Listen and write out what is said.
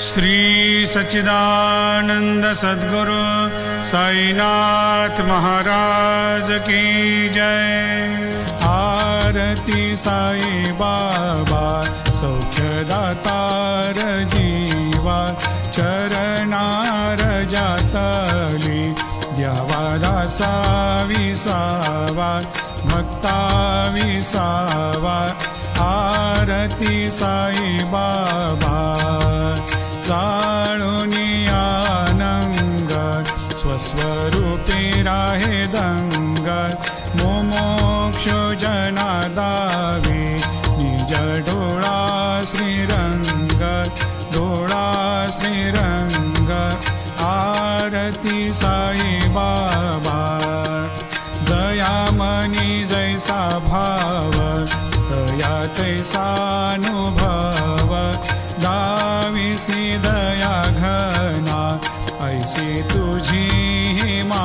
श्री सच्चिदानंद सद्गुरु साईनाथ महाराज की जय। आरती साई बाबा सौख्यदातार जीवा, चरणार जातली द्यावा दासा विसावा, भक्ता विसावा। आरती साई बाबा जाणूनी आनंद, स्वस्वरूपी राहे दंग। मोमोक्ष जना दावी निज डोळा श्रीरंग, डोळा श्रीरंग। आरती साई बाबा जयामनी जैसा भाव, तया तैसानुभव। दाविसी दया घना, ऐसी तुझी मा